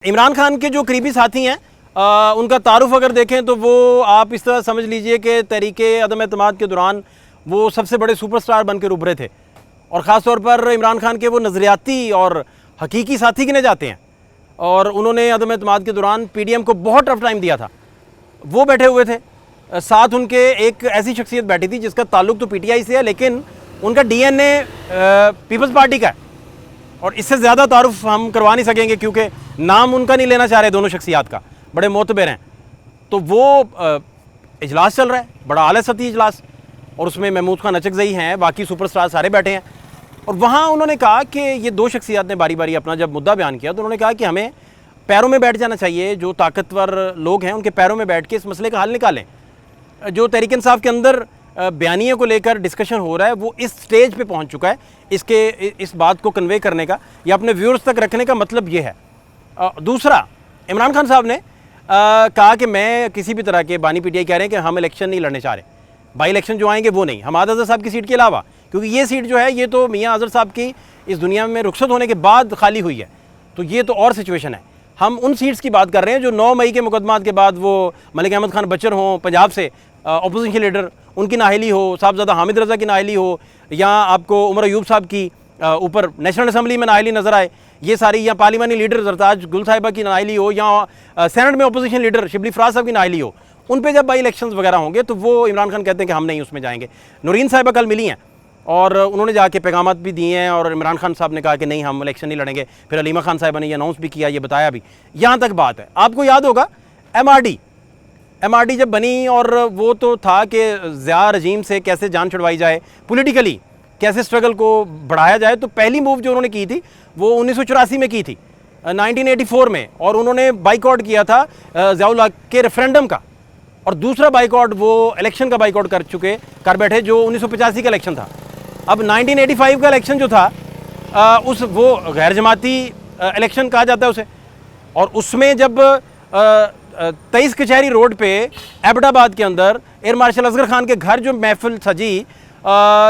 इमरान खान के जो करीबी साथी हैं उनका तारुफ अगर देखें तो वो आप इस तरह समझ लीजिए कि तहरीके अदम एतमाद के दौरान वो सबसे बड़े सुपरस्टार बन के उभरे थे और ख़ास तौर पर इमरान खान के वो नज़रियाती और हकीकी साथी गिने जाते हैं। और उन्होंने अदम एतमाद के दौरान पीडीएम को बहुत टफ टाइम दिया था। वो बैठे हुए थे, साथ उनके एक ऐसी शख्सियत बैठी थी जिसका ताल्लुक तो पीटीआई से है लेकिन उनका डीएनए पीपल्स पार्टी का है और इससे ज़्यादा तारुफ हम करवा नहीं सकेंगे क्योंकि नाम उनका नहीं लेना चाह रहे दोनों शख्सियात का, बड़े मोतबर हैं। तो वो इजलास चल रहा है, बड़ा आला सती इजलास, और उसमें महमूद खान अचकज़ई हैं, बाकी सुपरस्टार सारे बैठे हैं। और वहाँ उन्होंने कहा कि ये दो शख्सियात ने बारी बारी अपना जब मुद्दा बयान किया तो उन्होंने कहा कि हमें पैरों में बैठ जाना चाहिए, जो ताकतवर लोग हैं उनके पैरों में बैठ के इस मसले का हल निकालें। जो तहरीक इंसाफ के अंदर बयानिए को लेकर डिस्कशन हो रहा है वो इस स्टेज पे पहुंच चुका है। इस बात को कन्वे करने का या अपने व्यूअर्स तक रखने का मतलब ये है। दूसरा, इमरान खान साहब ने कहा कि मैं किसी भी तरह के बानी पीटीआई कह रहे हैं कि हम इलेक्शन नहीं लड़ने चाह रहे, बाई इलेक्शन जो आएंगे वो नहीं, हमाद अजहर साहब की सीट के अलावा, क्योंकि ये सीट जो है ये तो मियाँ अजहर साहब की इस दुनिया में रुखसत होने के बाद खाली हुई है, तो ये तो और सिचुएशन है। हम उन सीट्स की बात कर रहे हैं जो 9 मई के मुकदमात के बाद वो मलिक अहमद खान बचर हों पंजाब से, अपोजिशन लीडर, उनकी नाअहली हो, साहबजादा हामिद रज़ा की नाअहली हो, या आपको उमर अयूब साहब की ऊपर नेशनल असम्बली में नाअहली नज़र आए, ये सारी, या पार्लिमानी लीडर जरताज गुल साहिबा की नाअहली हो, या सेनेट में अपोजिशन लीडर शिबली फराज साहब की नाअहली हो, उन पे जब बाई इलेक्शंस वगैरह होंगे तो वो इमरान खान कहते हैं कि हम नहीं उसमें जाएंगे। नूरीन साहिबा कल मिली हैं और उन्होंने जाके पैगामात भी दिए हैं और इमरान खान साहब ने कहा कि नहीं हम इलेक्शन नहीं लड़ेंगे। फिर अलीमा खान साहिबा ने ये अनाउंस भी किया, ये बताया भी। यहाँ तक बात है। आपको याद होगा एमआरडी जब बनी और वो तो था कि ज़िया रजीम से कैसे जान छुड़वाई जाए, पॉलिटिकली कैसे स्ट्रगल को बढ़ाया जाए, तो पहली मूव जो उन्होंने की थी वो 1984 में की थी, 1984 में, और उन्होंने बाइकआउट किया था ज़ियाउल हक के रेफरेंडम का। और दूसरा बाइकआउट वो इलेक्शन का बाइकआउट कर बैठे जो 1985 का इलेक्शन था। अब 1985 का इलेक्शन जो था वो गैर जमाती इलेक्शन कहा जाता है उसे, और उसमें जब 23 कचहरी रोड पे एबटाबाद के अंदर एयर मार्शल असगर खान के घर जो महफिल सजी,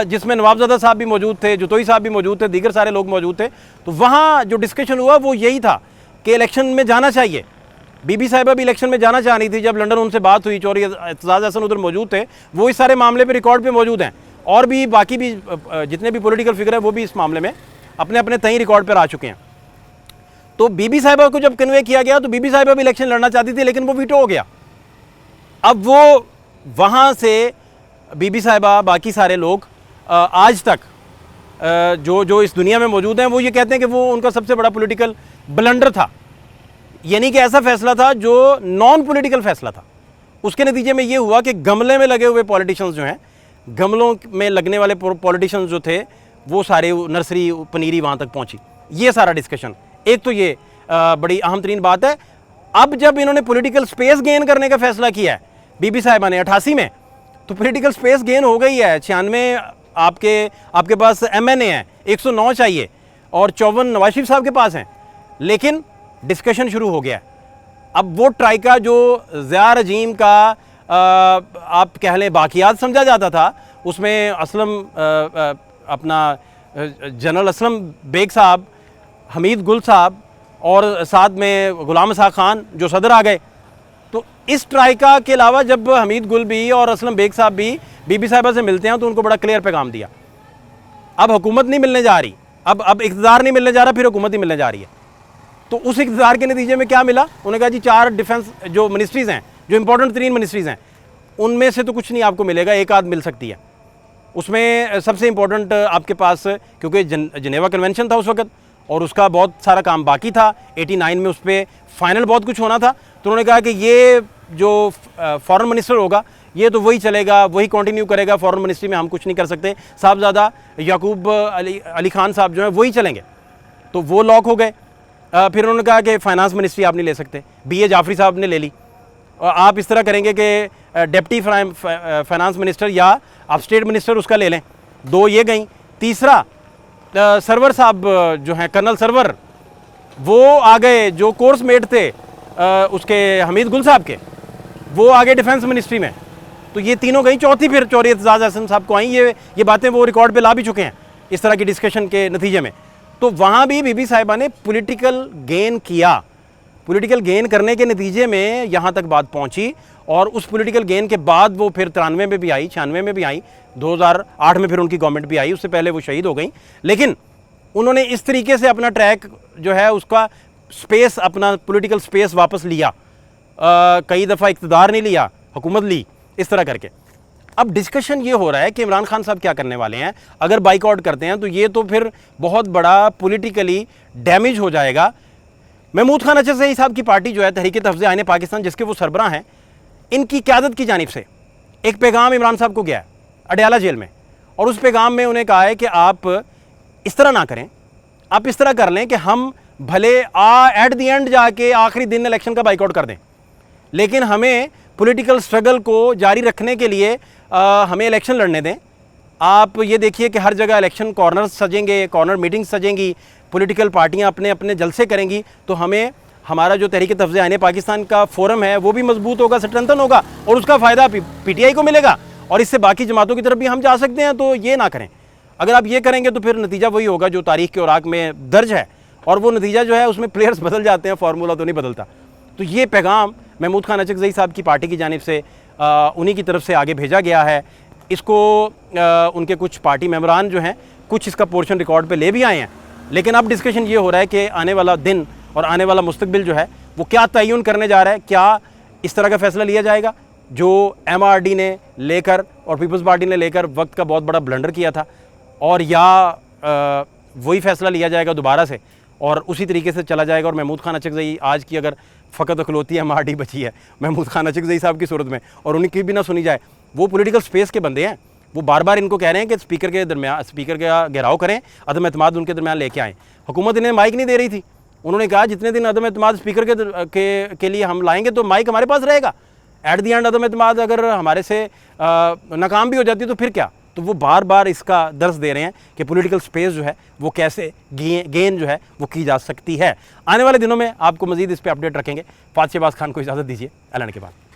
जिसमें नवाबजादा साहब भी मौजूद थे, जुतोई साहब भी मौजूद थे, दीगर सारे लोग मौजूद थे, तो वहाँ जो डिस्कशन हुआ वो यही था कि इलेक्शन में जाना चाहिए। बीबी साहिबा भी इलेक्शन में जाना चाह रही थी। जब लंदन उनसे बात हुई, चौधरी एतजाज़ हसन उधर मौजूद थे, वो इस सारे मामले पे रिकॉर्ड पे मौजूद हैं, और भी बाकी भी जितने भी पॉलिटिकल फिगर है वो भी इस मामले में अपने अपने तय रिकॉर्ड पर आ चुके हैं। तो बीबी साहिबा को जब कन्वे किया गया तो बीबी साहिबा भी इलेक्शन लड़ना चाहती थी लेकिन वो वीटो हो गया। अब वो वहाँ से बीबी साहिबा, बाकी सारे लोग आज तक जो इस दुनिया में मौजूद हैं वो ये कहते हैं कि वो उनका सबसे बड़ा पॉलिटिकल ब्लंडर था, यानी कि ऐसा फैसला था जो नॉन पॉलिटिकल फैसला था। उसके नतीजे में ये हुआ कि गमले में लगे हुए पॉलिटिशियंस जो हैं, गमलों में लगने वाले पॉलिटिशियंस जो थे वो सारे नर्सरी पनीरी वहाँ तक पहुँची। ये सारा डिस्कशन, एक तो ये बड़ी अहम तरीन बात है। अब जब इन्होंने पॉलिटिकल स्पेस गेन करने का फैसला किया है बीबी साहिबा ने 88 में, तो पॉलिटिकल स्पेस गेन हो गई है। 96 आपके पास एमएनए है, 109 चाहिए, और 54 नवाज शरीफ साहब के पास हैं, लेकिन डिस्कशन शुरू हो गया। अब वो ट्राइका जो ज़िया रजीम का आप कह लें बाकियात समझा जाता था, उसमें असलम अपना जनरल असलम बेग साहब, हमीद गुल साहब और साथ में गुलाम इसहाक खान जो सदर आ गए, तो इस ट्राइका के अलावा जब हमीद गुल भी और असलम बेग साहब भी बीबी साहिबा से मिलते हैं तो उनको बड़ा क्लियर पैगाम दिया, अब हुकूमत नहीं मिलने जा रही, अब इक़्तिदार नहीं मिलने जा रहा, फिर हुकूमत ही मिलने जा रही है। तो उस इक़्तिदार के नतीजे में क्या मिला? उन्होंने कहा जी 4 डिफेंस जो मिनिस्ट्रीज़ हैं, जो इंपॉर्टेंट 3 मिनिस्ट्रीज़ हैं, उनमें से तो कुछ नहीं आपको मिलेगा, एक आध मिल सकती है। उसमें सबसे इंपॉर्टेंट आपके पास, क्योंकि जनेवा कन्वेंशन था उस वक्त और उसका बहुत सारा काम बाकी था, 89 में उस पर फाइनल बहुत कुछ होना था, तो उन्होंने कहा कि ये जो फॉरेन मिनिस्टर होगा ये तो वही चलेगा, वही कंटिन्यू करेगा, फॉरेन मिनिस्ट्री में हम कुछ नहीं कर सकते, साहबजादा याकूब अली खान साहब जो हैं वही चलेंगे, तो वो लॉक हो गए। फिर उन्होंने कहा कि फाइनेंस मिनिस्ट्री आप नहीं ले सकते, BA जाफरी साहब ने ले ली, और आप इस तरह करेंगे कि डिप्टी फाइनेंस मिनिस्टर या आप स्टेट मिनिस्टर उसका ले लें, 2 ये गई। तीसरा, सरवर साहब जो हैं, कर्नल सरवर, वो आ गए, जो कोर्स मेट थे उसके हमीद गुल साहब के, वो आ गए डिफेंस मिनिस्ट्री में, तो ये तीनों गई। चौथी फिर चौधरी एतजाज़ हसन साहब को आई, ये बातें वो रिकॉर्ड पे ला भी चुके हैं इस तरह की डिस्कशन के नतीजे में। तो वहाँ भी बीबी साहिबा ने पॉलिटिकल गेन किया, पॉलिटिकल गेन करने के नतीजे में यहाँ तक बात पहुँची, और उस पॉलिटिकल गेन के बाद वो फिर 93 में भी आई, 96 में भी आई, 2008 में फिर उनकी गवर्नमेंट भी आई, उससे पहले वो शहीद हो गई। लेकिन उन्होंने इस तरीके से अपना ट्रैक जो है उसका स्पेस, अपना पॉलिटिकल स्पेस वापस लिया, कई दफ़ा इक़्तिदार नहीं लिया, हुकूमत ली, इस तरह करके। अब डिस्कशन ये हो रहा है कि इमरान खान साहब क्या करने वाले हैं। अगर बाइकआउट करते हैं तो ये तो फिर बहुत बड़ा पॉलिटिकली डैमेज हो जाएगा। महमूद खान अचरज़ई साहब की पार्टी जो है तहरीक तहफ़्ज़ुज़ आईन पाकिस्तान, जिसके वो सरबराह हैं, इनकी क़यादत की जानिब से एक पैगाम इमरान साहब को गया है अडयाला जेल में, और उस पैगाम में उन्हें कहा है कि आप इस तरह ना करें, आप इस तरह कर लें कि हम भले एट द एंड जाके आखिरी दिन इलेक्शन का बाइकआउट कर दें, लेकिन हमें पॉलिटिकल स्ट्रगल को जारी रखने के लिए हमें इलेक्शन लड़ने दें। आप ये देखिए कि हर जगह इलेक्शन कॉर्नर्स सजेंगे, कॉर्नर मीटिंग्स सजेंगी, पॉलिटिकल पार्टियां अपने अपने जलसे करेंगी, तो हमें हमारा जो तहरीक तहफ़्ज़ुज़ आईन पाकिस्तान का फोरम है वो भी मजबूत होगा, स्ट्रेंथन होगा, और उसका फ़ायदा पीटीआई को मिलेगा, और इससे बाकी जमातों की तरफ भी हम जा सकते हैं। तो ये ना करें। अगर आप ये करेंगे तो फिर नतीजा वही होगा जो तारीख़ के औराक में दर्ज है, और वो नतीजा जो है उसमें प्लेयर्स बदल जाते हैं, फार्मूला तो नहीं बदलता। तो ये पैगाम महमूद खान अचरज़ई साहब की पार्टी की जानिब से उन्हीं की तरफ से आगे भेजा गया है। इसको उनके कुछ पार्टी मेंबरान जो हैं कुछ इसका पोर्शन रिकॉर्ड पे ले भी आए हैं, लेकिन अब डिस्कशन ये हो रहा है कि आने वाला दिन और आने वाला मुस्तकबिल जो है वो क्या तयन करने जा रहा है। क्या इस तरह का फैसला लिया जाएगा जो MRD ने लेकर और पीपल्स पार्टी ने लेकर वक्त का बहुत बड़ा ब्लंडर किया था, और या वही फैसला लिया जाएगा दोबारा से और उसी तरीके से चला जाएगा। और महमूद खान अचरज़ई आज की अगर फ़कत अखलौती MRD बची है महमूद खान अचरज़ई साहब की सूरत में, और उनकी भी ना सुनी जाए, वो पॉलिटिकल स्पेस के बंदे हैं, वो बार बार इनको कह रहे हैं कि स्पीकर का घेराव करें, अदम एतमाद उनके दरमियान लेके आएँ। हुकूमत इन्हें माइक नहीं दे रही थी, उन्होंने कहा जितने दिन अदम एतमाद स्पीकर के लिए हम लाएंगे तो माइक हमारे पास रहेगा। एट दी एंड अदम एतमाद अगर हमारे से नाकाम भी हो जाती है तो फिर क्या। तो वो बार बार इसका दर्स दे रहे हैं कि पॉलिटिकल स्पेस जो है वो कैसे गेन जो है वो की जा सकती है। आने वाले दिनों में आपको मज़ीद इस पर अपडेट रखेंगे। फात शहबाज खान को इजाज़त दीजिए, ऐलान के बाद।